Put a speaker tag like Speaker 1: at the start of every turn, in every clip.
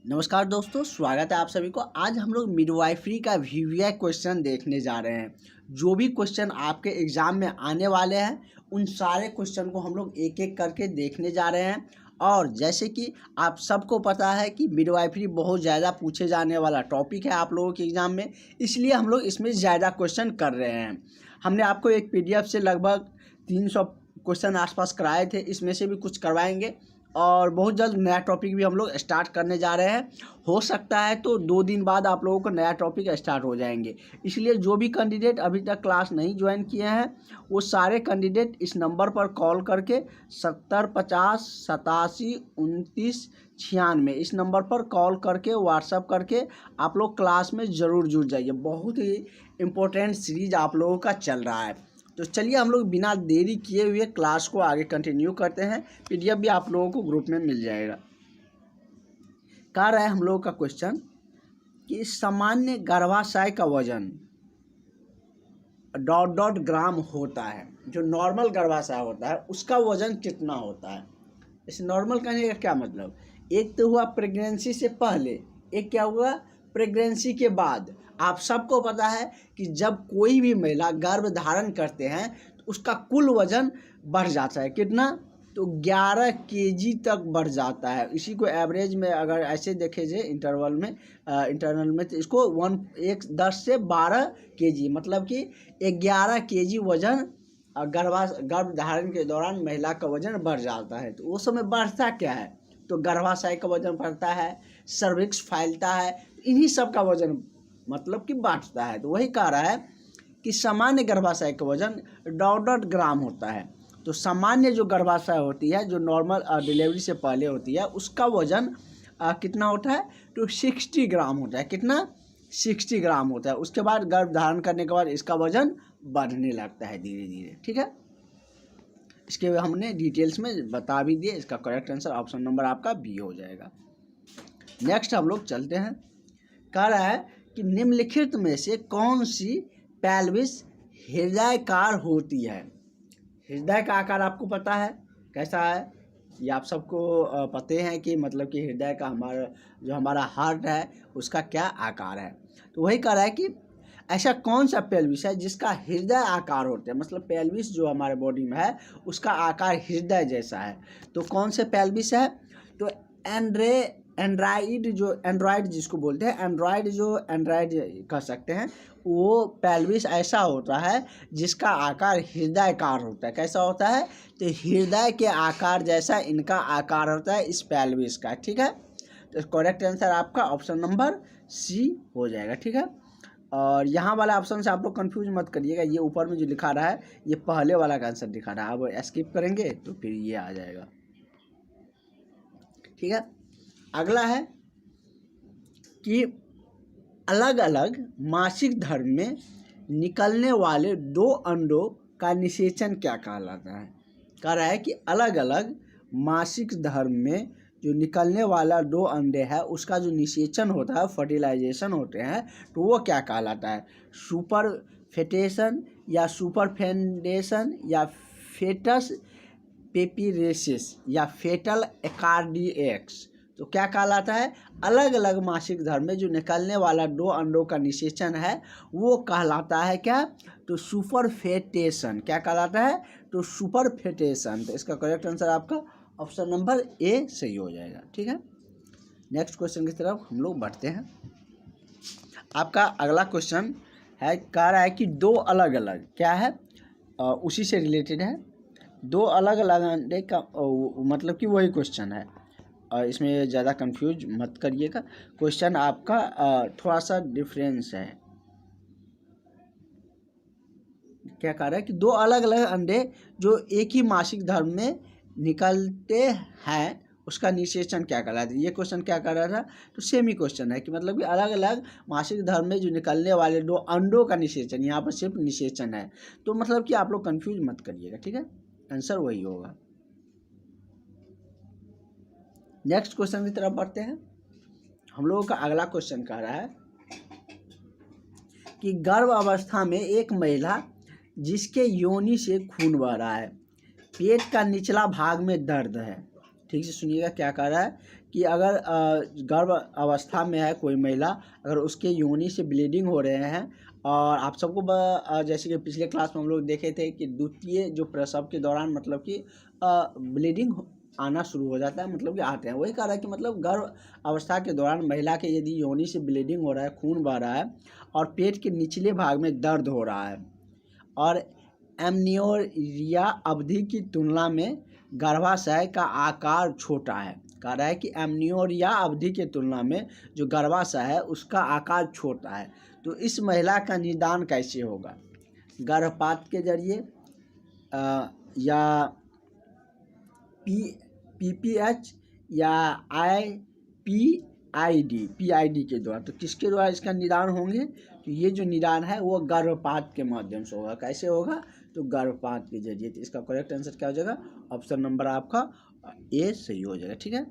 Speaker 1: नमस्कार दोस्तों, स्वागत है आप सभी को। आज हम लोग मिडवाइफरी का वीवीआई क्वेश्चन देखने जा रहे हैं। जो भी क्वेश्चन आपके एग्ज़ाम में आने वाले हैं उन सारे क्वेश्चन को हम लोग एक एक करके देखने जा रहे हैं। और जैसे कि आप सबको पता है कि मिडवाइफरी बहुत ज़्यादा पूछे जाने वाला टॉपिक है आप लोगों के एग्ज़ाम में, इसलिए हम लोग इसमें ज़्यादा क्वेश्चन कर रहे हैं। हमने आपको एक PDF से लगभग 300 क्वेश्चन आसपास कराए थे, इसमें से भी कुछ करवाएंगे और बहुत जल्द नया टॉपिक भी हम लोग स्टार्ट करने जा रहे हैं। हो सकता है तो 2 दिन बाद आप लोगों को नया टॉपिक स्टार्ट हो जाएंगे। इसलिए जो भी कैंडिडेट अभी तक क्लास नहीं ज्वाइन किए हैं वो सारे कैंडिडेट इस नंबर पर कॉल करके 70 50 87 29 96 इस नंबर पर कॉल करके व्हाट्सअप करके आप लोग क्लास में ज़रूर जुड़ जाइए। बहुत ही इम्पोर्टेंट सीरीज आप लोगों का चल रहा है। तो चलिए हम लोग बिना देरी किए हुए क्लास को आगे कंटिन्यू करते हैं। PDF भी आप लोगों को ग्रुप में मिल जाएगा। कह रहा है हम लोगों का क्वेश्चन कि सामान्य गर्भाशय का वजन ... ग्राम होता है। जो नॉर्मल गर्भाशय होता है उसका वजन कितना होता है। इस नॉर्मल कहने का क्या मतलब, एक तो हुआ प्रेगनेंसी से पहले, एक क्या हुआ प्रेगनेंसी के बाद। आप सबको पता है कि जब कोई भी महिला गर्भ धारण करते हैं तो उसका कुल वजन बढ़ जाता है। कितना? तो 11 kg तक बढ़ जाता है। इसी को एवरेज में अगर ऐसे देखे जाए इंटरनल में तो इसको 10 से 12 kg मतलब कि 11 kg वजन गर्भ धारण के दौरान महिला का वजन बढ़ जाता है। तो वो समय बढ़ता क्या है, तो गर्भाशय का वजन बढ़ता है, सर्विक्स फैलता है, इन्हीं सब का वजन मतलब कि बढ़ता है। तो वही कह रहा है कि सामान्य गर्भाशय का वजन ... ग्राम होता है। तो सामान्य जो गर्भाशय होती है, जो नॉर्मल डिलीवरी से पहले होती है, उसका वजन कितना होता है, तो 60 ग्राम होता है। कितना? 60 ग्राम होता है। उसके बाद गर्भ धारण करने के बाद इसका वजन बढ़ने लगता है धीरे धीरे। ठीक है, इसके हमने डिटेल्स में बता भी दिए। इसका करेक्ट आंसर ऑप्शन नंबर आपका बी हो जाएगा। नेक्स्ट हम लोग चलते हैं। कह रहा है कि निम्नलिखित में से कौन सी पेल्विस हृदयाकार होती है। हृदय का आकार आपको पता है कैसा है, ये आप सबको पते हैं कि मतलब कि हृदय का हमारा हार्ट है उसका क्या आकार है। तो वही कह रहा है कि ऐसा कौन सा पेल्विस है जिसका हृदय आकार होता है, मतलब पेल्विस जो हमारे बॉडी में है उसका आकार हृदय जैसा है। तो कौन से पेल्विस है, तो एंड्रॉयड जिसको बोलते हैं, एंड्रॉयड कह सकते हैं, वो पेल्विस ऐसा होता है जिसका आकार हृदयाकार होता है। कैसा होता है, तो हृदय के आकार जैसा इनका आकार होता है इस पेल्विस का। ठीक है, तो करेक्ट आंसर आपका ऑप्शन नंबर सी हो जाएगा। ठीक है, और यहाँ वाला ऑप्शन से आप लोग कंफ्यूज मत करिएगा, ये ऊपर में जो लिखा रहा है ये पहले वाला का आंसर दिखा रहा है। अब स्किप करेंगे तो फिर ये आ जाएगा। ठीक है, अगला है कि अलग अलग मासिक धर्म में निकलने वाले 2 अंडों का निषेचन क्या कहलाता है। कह रहा है कि अलग अलग मासिक धर्म में जो निकलने वाला 2 अंडे है उसका जो निषेचन होता है, फर्टिलाइजेशन होते हैं, तो वो क्या कहलाता है। सुपर फेटेशन या सुपर फेंडेशन या फेटस पेपिरेसिस या फेटल एकार्डिएक्स, तो क्या कहलाता है। अलग अलग मासिक धर्म में जो निकलने वाला 2 अंडों का निषेचन है वो कहलाता है क्या, तो सुपर फेटेशन। क्या कहलाता है, तो सुपर फेटेशन। तो इसका करेक्ट आंसर आपका ऑप्शन नंबर ए सही हो जाएगा। ठीक है, नेक्स्ट क्वेश्चन की तरफ हम लोग बढ़ते हैं। आपका अगला क्वेश्चन है, कह रहा है कि 2 अलग अलग क्या है, उसी से रिलेटेड है। 2 अलग अलग अंडे का मतलब कि वही क्वेश्चन है, और इसमें ज़्यादा कंफ्यूज मत करिएगा। क्वेश्चन आपका थोड़ा सा डिफरेंस है। क्या कह रहा है कि 2 अलग अलग अंडे जो एक ही मासिक धर्म में निकलते हैं उसका निषेचन क्या कहलाता है। ये क्वेश्चन क्या कर रहा था, तो सेम ही क्वेश्चन है कि मतलब कि अलग अलग मासिक धर्म में जो निकलने वाले 2 अंडों का निषेचन, यहाँ पर सिर्फ निषेचन है। तो मतलब कि आप लोग कंफ्यूज मत करिएगा। ठीक है, आंसर वही होगा। नेक्स्ट क्वेश्चन की तरफ बढ़ते हैं। हम लोगों का अगला क्वेश्चन कह रहा है कि गर्भ अवस्था में एक महिला जिसके योनि से खून बह रहा है, पेट का निचला भाग में दर्द है, ठीक से सुनिएगा क्या कह रहा है कि अगर गर्भ अवस्था में है कोई महिला, अगर उसके योनि से ब्लीडिंग हो रहे हैं, और आप सबको जैसे कि पिछले क्लास में हम लोग देखे थे कि द्वितीय जो प्रसव के दौरान मतलब कि ब्लीडिंग आना शुरू हो जाता है, मतलब कि आते हैं। वही कह रहा है कि मतलब गर्भ अवस्था के दौरान महिला के यदि योनि से ब्लीडिंग हो रहा है, खून बह रहा है, और पेट के निचले भाग में दर्द हो रहा है, और एमनियोरिया अवधि की तुलना में गर्भाशय का आकार छोटा है। कह रहा है कि एमनियोरिया अवधि की तुलना में जो गर्भाशय है उसका आकार छोटा है, तो इस महिला का निदान कैसे होगा? गर्भपात के जरिए या पीपीएच या पीआईडी के द्वारा। तो किसके द्वारा इसका निदान होंगे? तो ये जो निदान है वो गर्भपात के माध्यम से होगा। कैसे होगा? तो गर्भपात के जरिए। तो इसका करेक्ट आंसर क्या हो जाएगा? ऑप्शन नंबर आपका ए सही हो जाएगा। ठीक है,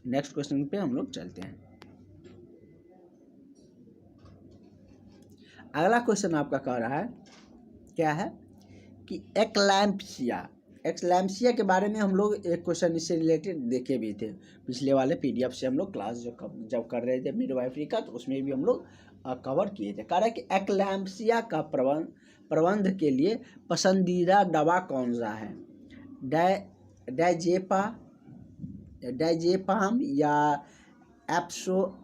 Speaker 1: नेक्स्ट क्वेश्चन पे हम लोग चलते हैं। अगला क्वेश्चन आपका कह रहा है क्या है कि एक्लैम्पसिया के बारे में हम लोग एक क्वेश्चन इससे रिलेटेड देखे भी थे पिछले वाले पीडीएफ से। हम लोग क्लास जब कर रहे थे मिडवाइफरी का, तो उसमें भी हम लोग कवर किए थे। कह रहा है कि एक्लैम्पसिया का प्रबंध के लिए पसंदीदा दवा कौन सा है? डायजेपाम या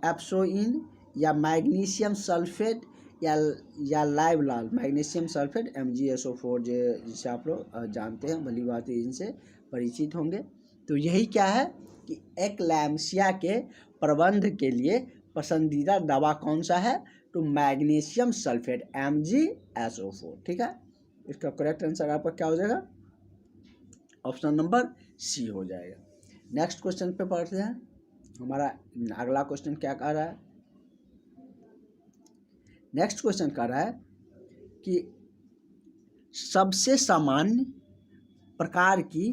Speaker 1: एप्सोइन या मैग्नीशियम सल्फेट या लाइवलाल। मैग्नीशियम सल्फेट MgSO4 जिसे आप लोग जानते हैं, भली बात इनसे परिचित होंगे। तो यही क्या है कि एक्लैम्पसिया के प्रबंध के लिए पसंदीदा दवा कौन सा है? तो मैग्नीशियम सल्फेट MgSO4। ठीक है, इसका करेक्ट आंसर आपका क्या हो जाएगा? ऑप्शन नंबर सी हो जाएगा। नेक्स्ट क्वेश्चन पे पढ़ते हैं। हमारा अगला क्वेश्चन क्या कह रहा है? नेक्स्ट क्वेश्चन कह रहा है कि सबसे सामान्य प्रकार की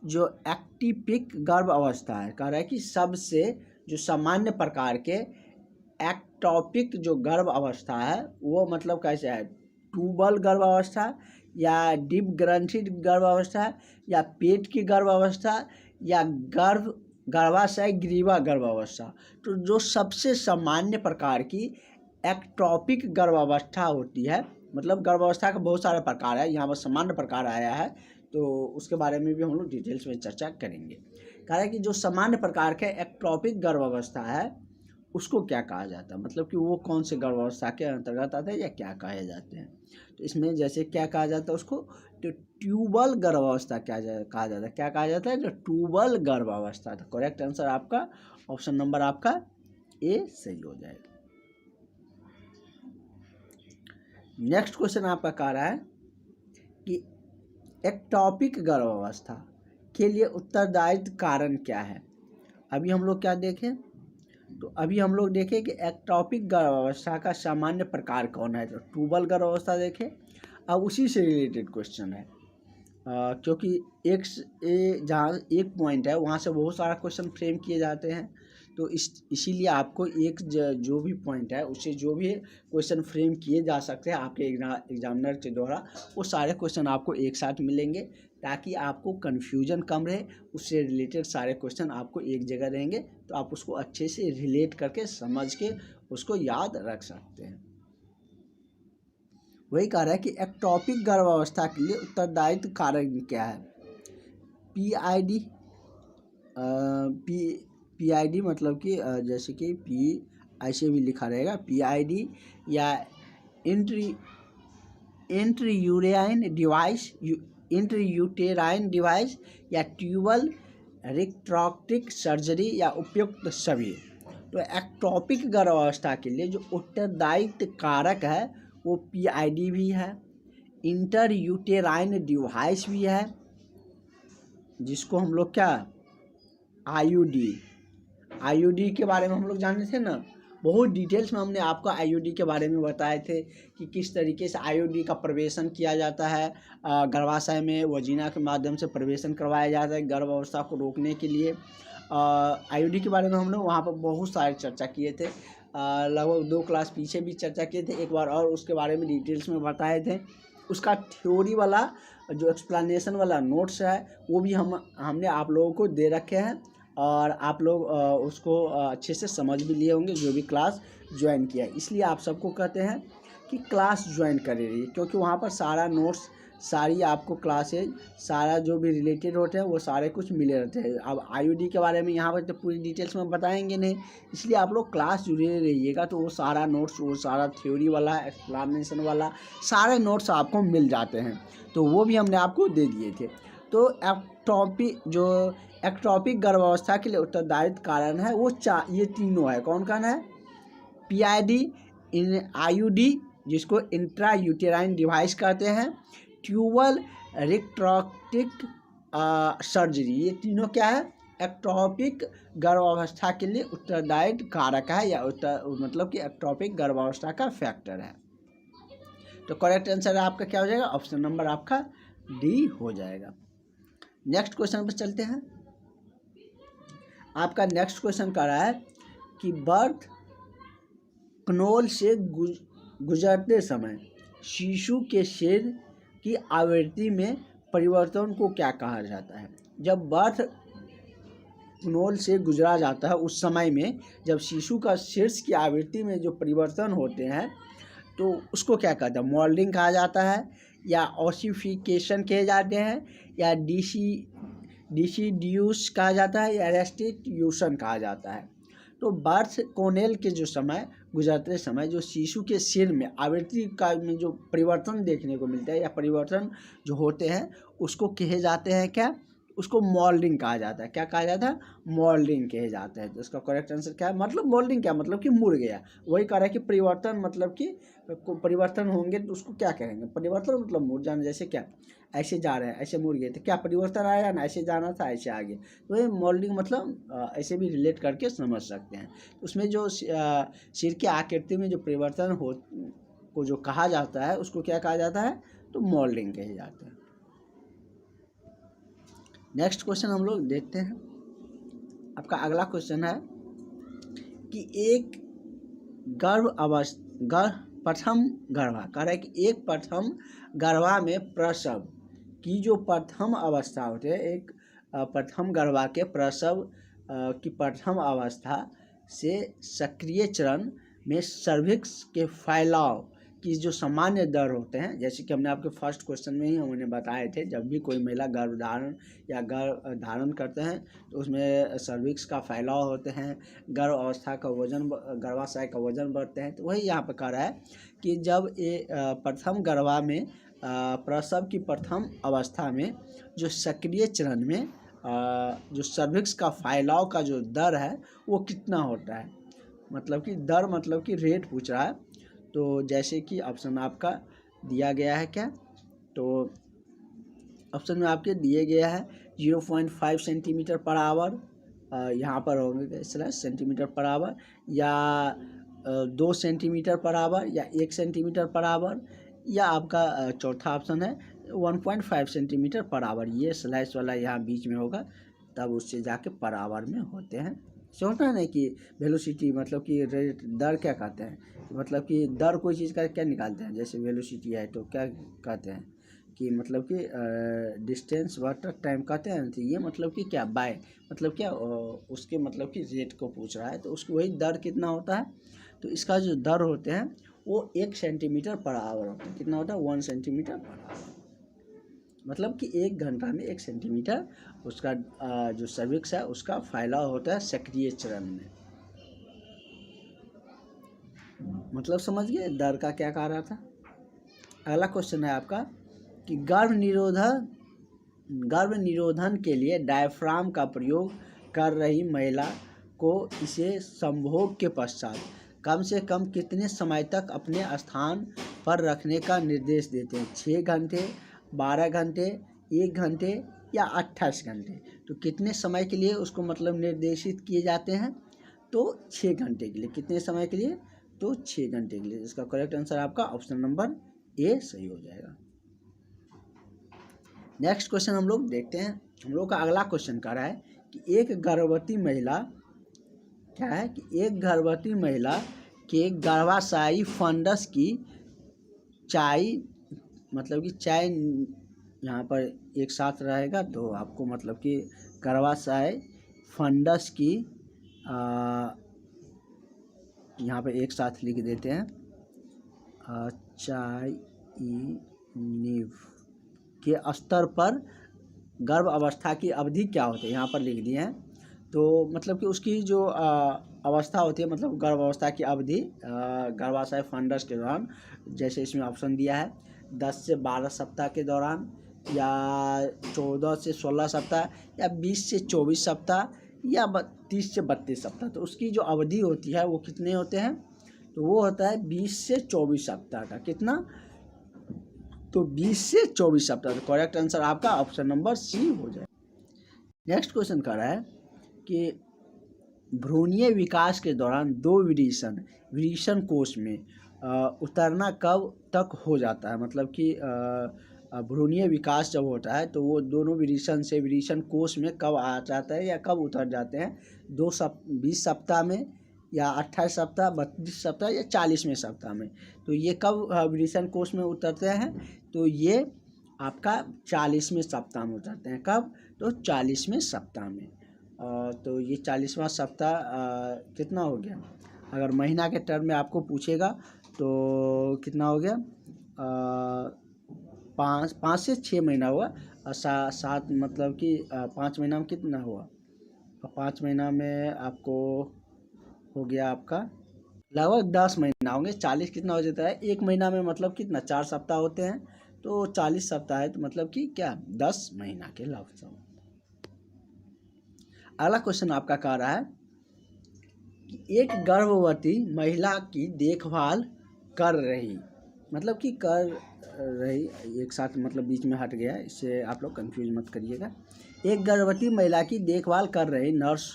Speaker 1: जो एक्टिपिक गर्भ अवस्था है, कह रहा है कि सबसे जो सामान्य प्रकार के एक्टोपिक जो गर्भ अवस्था है वो मतलब कैसे है? ट्यूबल गर्भ अवस्था या डीप ग्रंथित गर्भ अवस्था या पेट की गर्भ अवस्था या गर्भाशय ग्रीवा गर्भ अवस्था। तो जो सबसे सामान्य प्रकार की एक्टोपिक गर्भावस्था होती है, मतलब गर्भावस्था का बहुत सारे प्रकार है, यहाँ पर सामान्य प्रकार आया है, तो उसके बारे में भी हम लोग डिटेल्स में चर्चा करेंगे। कह रहा है कि जो सामान्य प्रकार के एक्टोपिक गर्भावस्था है उसको क्या कहा जाता है, मतलब कि वो कौन से गर्भावस्था के अंतर्गत आते हैं या क्या कहे जाते हैं? तो इसमें जैसे क्या कहा जाता है उसको, तो ट्यूबल गर्भावस्था कहा जाता है। क्या कहा जाता है? तो ट्यूबल गर्भावस्था। तो करेक्ट आंसर आपका ऑप्शन नंबर आपका ए सही हो जाएगा। नेक्स्ट क्वेश्चन आपका कह रहा है कि एक्टोपिक गर्भावस्था के लिए उत्तरदायित्व कारण क्या है? अभी हम लोग क्या देखें? तो अभी हम लोग देखें कि एक्टोपिक गर्भावस्था का सामान्य प्रकार कौन है? तो ट्यूबल गर्भावस्था देखें। अब उसी से रिलेटेड क्वेश्चन है, क्योंकि जहाँ एक पॉइंट है वहाँ से बहुत सारा क्वेश्चन फ्रेम किए जाते हैं, तो इसीलिए आपको एक जो भी पॉइंट है उससे जो भी क्वेश्चन फ्रेम किए जा सकते हैं आपके एग्जामिनर के द्वारा, वो सारे क्वेश्चन आपको एक साथ मिलेंगे ताकि आपको कन्फ्यूजन कम रहे। उससे रिलेटेड सारे क्वेश्चन आपको एक जगह रहेंगे, तो आप उसको अच्छे से रिलेट करके समझ के उसको याद रख सकते हैं। वही कह रहा है कि एक्टोपिक गर्भावस्था के लिए उत्तरदायित्व कारण क्या है? पीआईडी मतलब कि जैसे कि पी ऐसे भी लिखा रहेगा, पीआईडी या इंट्रायूटेराइन डिवाइस या ट्यूबल रेक्टोरेक्टिक सर्जरी या उपयुक्त सभी। तो एक्टोपिक गर्भावस्था के लिए जो उत्तरदायित्व कारक है वो पीआईडी भी है, इंटरयूटेराइन डिवाइस भी है, जिसको हम लोग क्या आईयूडी के बारे में हम लोग जाने थे ना, बहुत डिटेल्स में हमने आपको आईयूडी के बारे में बताए थे कि किस तरीके से आईयूडी का प्रवेशन किया जाता है गर्भाशय में, वजीना के माध्यम से प्रवेशन करवाया जाता है गर्भावस्था को रोकने के लिए। आईयूडी के बारे में हम लोग वहाँ पर बहुत सारी चर्चा किए थे, लगभग 2 क्लास पीछे भी चर्चा किए थे एक बार, और उसके बारे में डिटेल्स में बताए थे। उसका थ्योरी वाला जो एक्सप्लेनेशन वाला नोट्स है वो भी हमने आप लोगों को दे रखे हैं, और आप लोग उसको अच्छे से समझ भी लिए होंगे जो भी क्लास ज्वाइन किया है। इसलिए आप सबको कहते हैं कि क्लास ज्वाइन करे रहिए, क्योंकि वहाँ पर सारा नोट्स, सारी आपको क्लासेज, सारा जो भी रिलेटेड होते हैं वो सारे कुछ मिले रहते हैं। अब आईयूडी के बारे में यहाँ पर तो पूरी डिटेल्स में बताएंगे नहीं, इसलिए आप लोग क्लास जुड़े रहिएगा तो वो सारा नोट्स, वो सारा थ्योरी वाला, एक्सप्लेनेशन वाला सारे नोट्स आपको मिल जाते हैं। तो वो भी हमने आपको दे दिए थे। तो एक्टॉपिक गर्भावस्था के लिए उत्तरदायित्व कारण है वो ये तीनों है। कौन कौन है? पीआईडी, आईयूडी जिसको इंट्रा यूटेराइन डिवाइस कहते हैं, ट्यूबल रिट्रैक्टिक सर्जरी, ये तीनों क्या है? एक्टॉपिक गर्भावस्था के लिए उत्तरदायित्व कारक है, या मतलब कि एक्टॉपिक गर्भावस्था का फैक्टर है। तो करेक्ट आंसर आपका क्या हो जाएगा? ऑप्शन नंबर आपका डी हो जाएगा। नेक्स्ट क्वेश्चन पर चलते हैं। आपका नेक्स्ट क्वेश्चन कह रहा है कि बर्थ कनोल से गुजरते समय शिशु के सिर की आवृत्ति में परिवर्तन को क्या कहा जाता है? जब बर्थ कनोल से गुजरा जाता है उस समय में जब शिशु का शीर्ष की आवृत्ति में जो परिवर्तन होते हैं तो उसको क्या कहते हैं? मोल्डिंग कहा जाता है, या ऑसिफिकेशन कहे जाते हैं, या डिसीड्यूस कहा जाता है, या रेस्टिट्यूशन कहा जाता है। तो बर्थ कोनेल के जो समय गुजरते समय जो शिशु के सिर में आवृत्ति का में जो परिवर्तन देखने को मिलता है या परिवर्तन जो होते हैं उसको कहे जाते हैं क्या? उसको मोल्डिंग कहा जाता है। क्या कहा जाता है? मोल्डिंग कहे जाता है। तो इसका करेक्ट आंसर क्या है? मतलब मोल्डिंग क्या मतलब कि मुड़ गया। वही कह रहा है कि परिवर्तन मतलब कि परिवर्तन होंगे तो उसको क्या कहेंगे? परिवर्तन मतलब मुड़ जाना। जैसे क्या, ऐसे जा रहे हैं, ऐसे मुड़ गए, तो क्या परिवर्तन आया ना? ऐसे जाना था, ऐसे आ गए। तो ये मोल्डिंग मतलब ऐसे भी रिलेट करके समझ सकते हैं। उसमें जो सिर की आकृति में जो परिवर्तन को जो कहा जाता है उसको क्या कहा जाता है? तो मोल्डिंग कहे जाते हैं। नेक्स्ट क्वेश्चन हम लोग देखते हैं। आपका अगला क्वेश्चन है कि एक प्रथम गर्भा कह रहा है कि एक प्रथम गर्भा में प्रसव की जो प्रथम अवस्था होती है, एक प्रथम गर्भा के प्रसव की प्रथम अवस्था से सक्रिय चरण में सर्विक्स के फैलाव की जो सामान्य दर होते हैं, जैसे कि हमने आपके फर्स्ट क्वेश्चन में ही हमने बताए थे, जब भी कोई महिला गर्भधारण या गर्भ धारण करते हैं तो उसमें सर्विक्स का फैलाव होते हैं, गर्भ अवस्था का वजन, गर्भाशय का वजन बढ़ते हैं। तो वही यहाँ पर कह रहा है कि जब ये प्रथम गर्भा में प्रसव की प्रथम अवस्था में जो सक्रिय चरण में जो सर्विक्स का फैलाव का जो दर है वो कितना होता है? मतलब कि दर मतलब कि रेट पूछ रहा है। तो जैसे कि ऑप्शन में आपका दिया गया है क्या? तो ऑप्शन में आपके दिए गया है 0.5 सेंटीमीटर पर आवर, यहाँ पर होंगे सेंटीमीटर पर आवर, या 2 सेंटीमीटर पर आवर, या 1 सेंटीमीटर पर आवर, या आपका चौथा ऑप्शन है 1.5 सेंटीमीटर पर आवर। ये स्लैश वाला यहाँ बीच में होगा, तब उससे जाके पर आवर में होते हैं। होता है ना कि वेलोसिटी मतलब कि रेट, दर क्या कहते हैं? मतलब कि दर कोई चीज़ का क्या निकालते हैं? जैसे वेलोसिटी है तो क्या कहते हैं कि मतलब कि डिस्टेंस वाटर टाइम कहते हैं। तो ये मतलब कि क्या, बाय मतलब क्या, उसके मतलब कि रेट को पूछ रहा है, तो उसको वही दर कितना होता है। तो इसका जो दर होते हैं वो 1 सेंटीमीटर पर आवर होता है। कितना होता है? 1 सेंटीमीटर पर आवर। मतलब कि 1 घंटा में 1 सेंटीमीटर उसका जो सर्विक्स है उसका फैलाव होता है सक्रिय चरण में। मतलब समझ गए दर का क्या कह रहा था। अगला क्वेश्चन है आपका कि गर्भ निरोधन के लिए डायफ्राम का प्रयोग कर रही महिला को इसे संभोग के पश्चात कम से कम कितने समय तक अपने स्थान पर रखने का निर्देश देते हैं? 6 घंटे, 12 घंटे, 1 घंटे या 28 घंटे। तो कितने समय के लिए उसको मतलब निर्देशित किए जाते हैं? तो 6 घंटे के लिए। कितने समय के लिए? तो 6 घंटे के लिए। इसका करेक्ट आंसर आपका ऑप्शन नंबर ए सही हो जाएगा। नेक्स्ट क्वेश्चन हम लोग देखते हैं। हम लोग का अगला क्वेश्चन कह रहा है कि एक गर्भवती महिला क्या है कि एक गर्भवती महिला के गर्भाशयी फंडस की चाय मतलब कि चाय यहाँ पर एक साथ रहेगा, तो आपको मतलब कि गर्भाशय फंडस की यहाँ पे एक साथ लिख देते हैं चाइनीव के स्तर पर गर्भ अवस्था की अवधि क्या होती है, यहाँ पर लिख दिए हैं। तो मतलब कि उसकी जो अवस्था होती है, मतलब गर्भ अवस्था की अवधि गर्भाशय फंडस के दौरान, जैसे इसमें ऑप्शन दिया है 10 से 12 सप्ताह के दौरान, या 14 से 16 सप्ताह, या 20 से 24 सप्ताह, या 30 से 32 सप्ताह। तो उसकी जो अवधि होती है वो कितने होते हैं, तो वो होता है 20 से 24 सप्ताह का। कितना, तो 20 से 24 सप्ताह। तो करेक्ट आंसर आपका ऑप्शन नंबर सी हो जाए। नेक्स्ट क्वेश्चन कर रहा है कि भ्रूणीय विकास के दौरान दो विरीशन कोश में उतरना कब तक हो जाता है। मतलब कि भ्रूणीय विकास जब होता है तो वो दोनों विरीशन कोश में कब आ जाता है या कब उतर जाते हैं, 20 सप्ताह में, या 28 सप्ताह, 32 सप्ताह, या 40वें सप्ताह में। तो ये कब विरीशन कोश में उतरते हैं, तो ये आपका 40वें सप्ताह में उतरते हैं। कब, तो 40वें सप्ताह में। तो ये 40वां सप्ताह कितना हो गया, अगर महीना के टर्म में आपको पूछेगा तो कितना हो गया, 5 से 6 महीना हुआ। 7 मतलब कि 5 महीना में कितना हुआ, 5 महीना में आपको हो गया आपका लगभग 10 महीना होंगे। 40 कितना हो जाता है, एक महीना में मतलब कितना 4 सप्ताह होते हैं, तो 40 सप्ताह है, तो मतलब कि क्या 10 महीना के लगभग। अगला क्वेश्चन आपका कह रहा है कि एक गर्भवती महिला की देखभाल कर रही, मतलब कि कर रही, एक साथ मतलब बीच में हट गया, इससे आप लोग कंफ्यूज मत करिएगा। एक गर्भवती महिला की देखभाल कर रही नर्स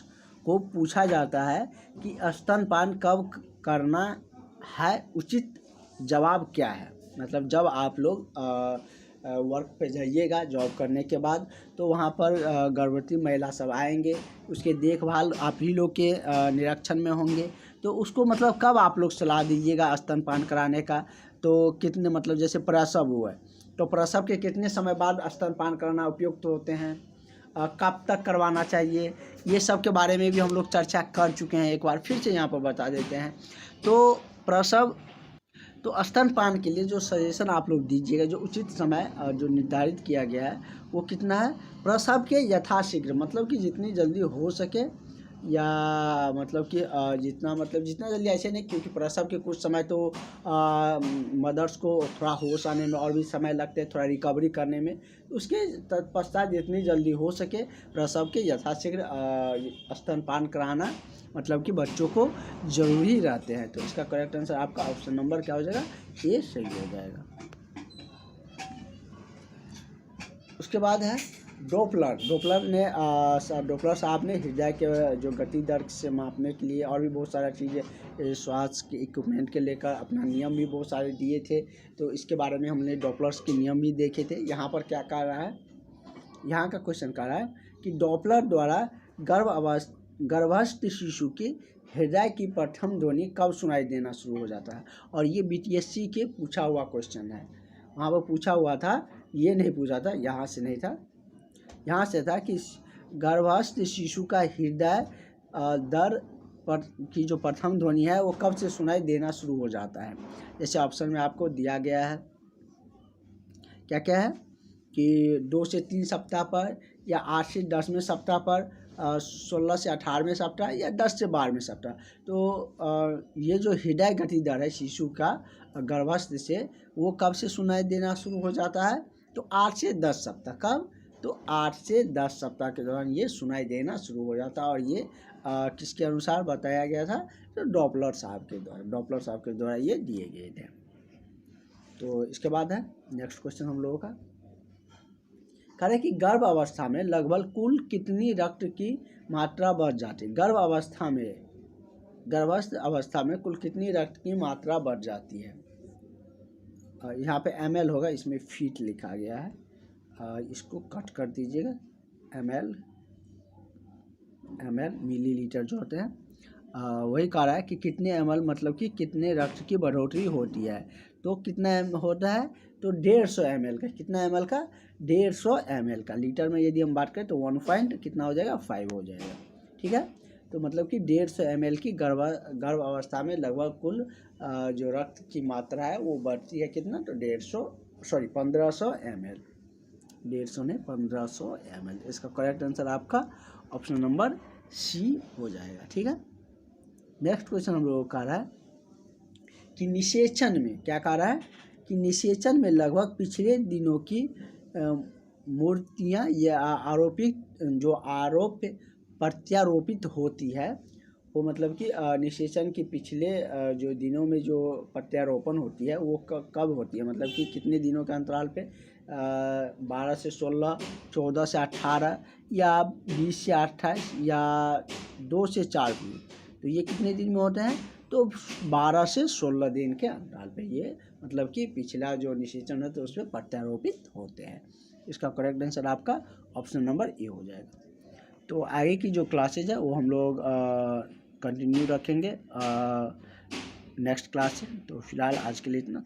Speaker 1: को पूछा जाता है कि स्तनपान कब करना है, उचित जवाब क्या है। मतलब जब आप लोग वर्क पे जाइएगा जॉब करने के बाद, तो वहाँ पर गर्भवती महिला सब आएंगे, उसके देखभाल आप ही लोग के निरीक्षण में होंगे। तो उसको मतलब कब आप लोग सलाह दीजिएगा स्तनपान कराने का, तो कितने मतलब जैसे प्रसव हुआ है तो प्रसव के कितने समय बाद स्तनपान कराना उपयुक्त होते हैं, कब तक करवाना चाहिए, ये सब के बारे में भी हम लोग चर्चा कर चुके हैं। एक बार फिर से यहाँ पर बता देते हैं। तो प्रसव, तो स्तनपान के लिए जो सजेशन आप लोग दीजिएगा, जो उचित समय जो निर्धारित किया गया है वो कितना है, प्रसव के यथाशीघ्र, मतलब कि जितनी जल्दी हो सके, या मतलब कि जितना जल्दी ऐसे नहीं, क्योंकि प्रसव के कुछ समय तो मदर्स को थोड़ा होश आने में और भी समय लगते हैं, थोड़ा रिकवरी करने में। उसके तत्पश्चात जितनी जल्दी हो सके प्रसव के यथाशीघ्र स्तनपान कराना मतलब कि बच्चों को ज़रूरी रहते हैं। तो इसका करेक्ट आंसर आपका ऑप्शन नंबर क्या हो जाएगा, ये सही हो जाएगा। उसके बाद है डोपलर। डोपलर साहब ने हृदय के जो गति दर से मापने के लिए और भी बहुत सारा चीज़ें श्वास के इक्विपमेंट के लेकर अपना नियम भी बहुत सारे दिए थे। तो इसके बारे में हमने डोपलर्स के नियम भी देखे थे। यहाँ पर क्या कह रहा है, यहाँ का क्वेश्चन कह रहा है कि डॉपलर द्वारा गर्भस्थ शिशु के हृदय की प्रथम ध्वनि कब सुनाई देना शुरू हो जाता है। और ये बीटीएससी के पूछा हुआ क्वेश्चन है, वहाँ पर पूछा हुआ था, ये नहीं पूछा था, यहाँ से नहीं था, यहाँ से था कि गर्भस्थ शिशु का हृदय दर पर की जो प्रथम ध्वनि है वो कब से सुनाई देना शुरू हो जाता है। जैसे ऑप्शन में आपको दिया गया है, क्या क्या है कि 2 से 3 सप्ताह पर, या 8 से 10वें सप्ताह पर, 16 से 18वें सप्ताह, या 10 से 12वें सप्ताह। तो ये जो हृदय गति दर है शिशु का गर्भस्थ से, वो कब से सुनाई देना शुरू हो जाता है, तो 8 से 10 सप्ताह। कब, तो 8 से 10 सप्ताह के दौरान ये सुनाई देना शुरू हो जाता है। और ये किसके अनुसार बताया गया था, तो डॉपलर साहब के द्वारा ये दिए गए थे। तो इसके बाद है नेक्स्ट क्वेश्चन हम लोगों का, कह रहे कि गर्भ अवस्था में लगभग कुल कितनी रक्त की मात्रा बढ़ जाती है। गर्भस्थ अवस्था में कुल कितनी रक्त की मात्रा बढ़ जाती है। यहाँ पे ml होगा, इसमें फीट लिखा गया है, इसको कट कर दीजिएगा। ml मिलीलीटर जो होते हैं, वही कह रहा है कि कितने ml मतलब कि कितने रक्त की बढ़ोतरी होती है। तो कितना होता है, तो 150 ml का, कितना ml का, 150 ml का। लीटर में यदि हम बात करें तो 1 पॉइंट कितना हो जाएगा, 5 हो जाएगा। ठीक है। तो मतलब कि 150 ml की गर्भ अवस्था में लगभग कुल जो रक्त की मात्रा है वो बढ़ती है कितना, तो 1500 ml। 150 ने 1500 ml। इसका करेक्ट आंसर आपका ऑप्शन नंबर सी हो जाएगा। ठीक है। नेक्स्ट क्वेश्चन हम लोगों को कह रहा है कि निषेचन में, क्या कह रहा है कि निषेचन में लगभग पिछले दिनों की मूर्तियां या आरोप प्रत्यारोपित होती है, वो मतलब कि निषेचन के पिछले जो दिनों में जो प्रत्यारोपण होती है वो कब होती है, मतलब कि कितने दिनों के अंतराल पे, 12 से 16, 14 से 18 या 20 से 28 या 2 से 4 दिन। तो ये कितने दिन में होते हैं, तो 12 से 16 दिन के अंतराल पे ये मतलब कि पिछला जो निषेचन है तो उसमें प्रत्यारोपित होते हैं। इसका करेक्ट आंसर आपका ऑप्शन नंबर ए हो जाएगा। तो आगे की जो क्लासेज है वो हम लोग कंटिन्यू रखेंगे नेक्स्ट क्लास से। तो फिलहाल आज के लिए इतना।